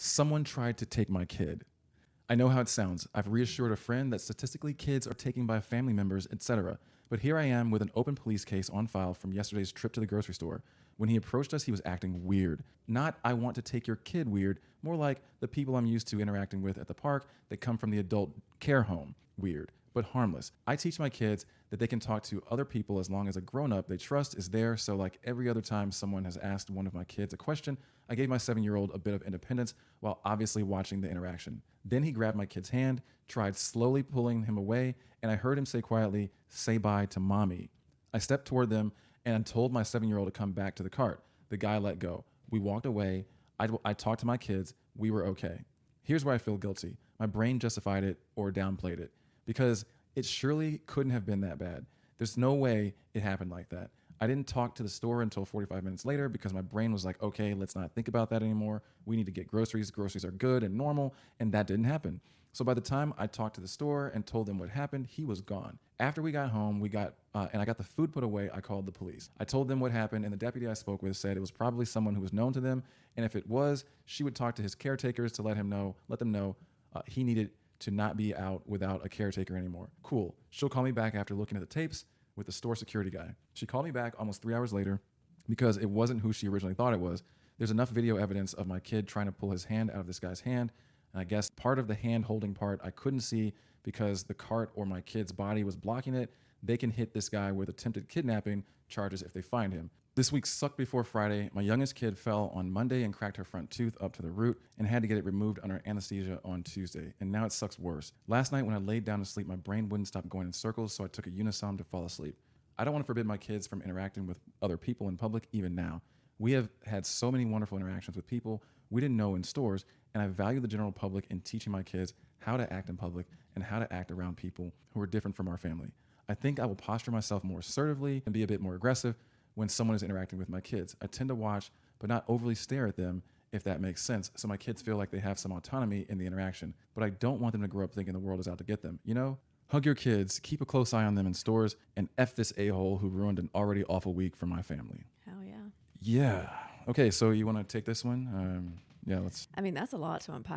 Someone tried to take my kid. I know how it sounds. I've reassured a friend that statistically kids are taken by family members, etc. But here I am with an open police case on file from yesterday's trip to the grocery store. When he approached us, he was acting weird. Not I want to take your kid weird, more like the people I'm used to interacting with at the park that come from the adult care home weird, but harmless. I teach my kids that they can talk to other people as long as a grown-up they trust is there. So like every other time someone has asked one of my kids a question, I gave my 7-year-old a bit of independence while obviously watching the interaction. Then he grabbed my kid's hand, tried slowly pulling him away, and I heard him say quietly, "Say bye to mommy." I stepped toward them and told my 7-year-old to come back to the cart. The guy let go. We walked away. I talked to my kids. We were okay. Here's where I feel guilty. My brain justified it or downplayed it because it surely couldn't have been that bad. There's no way it happened like that. I didn't talk to the store until 45 minutes later because my brain was like, okay, let's not think about that anymore. We need to get groceries. Groceries are good and normal, and that didn't happen. So by the time I talked to the store and told them what happened, he was gone. After we got home, and I got the food put away, I called the police. I told them what happened, and the deputy I spoke with said it was probably someone who was known to them, and if it was, she would talk to his caretakers to let them know he needed to not be out without a caretaker anymore. Cool. She'll call me back after looking at the tapes with the store security guy. She called me back almost 3 hours later because it wasn't who she originally thought it was. There's enough video evidence of my kid trying to pull his hand out of this guy's hand. And I guess part of the hand holding part I couldn't see because the cart or my kid's body was blocking it. They can hit this guy with attempted kidnapping charges if they find him. This week sucked before Friday. My youngest kid fell on Monday and cracked her front tooth up to the root and had to get it removed under anesthesia on Tuesday. And now it sucks worse. Last night when I laid down to sleep, my brain wouldn't stop going in circles, so I took a Unisom to fall asleep. I don't want to forbid my kids from interacting with other people in public even now. We have had so many wonderful interactions with people we didn't know in stores, and I value the general public in teaching my kids how to act in public and how to act around people who are different from our family. I think I will posture myself more assertively and be a bit more aggressive when someone is interacting with my kids. I tend to watch, but not overly stare at them, if that makes sense, so my kids feel like they have some autonomy in the interaction, but I don't want them to grow up thinking the world is out to get them, you know? Hug your kids, keep a close eye on them in stores, and F this a-hole who ruined an already awful week for my family. Hell yeah. Yeah. Okay, so you want to take this one? Yeah, let's... I mean, that's a lot to unpack.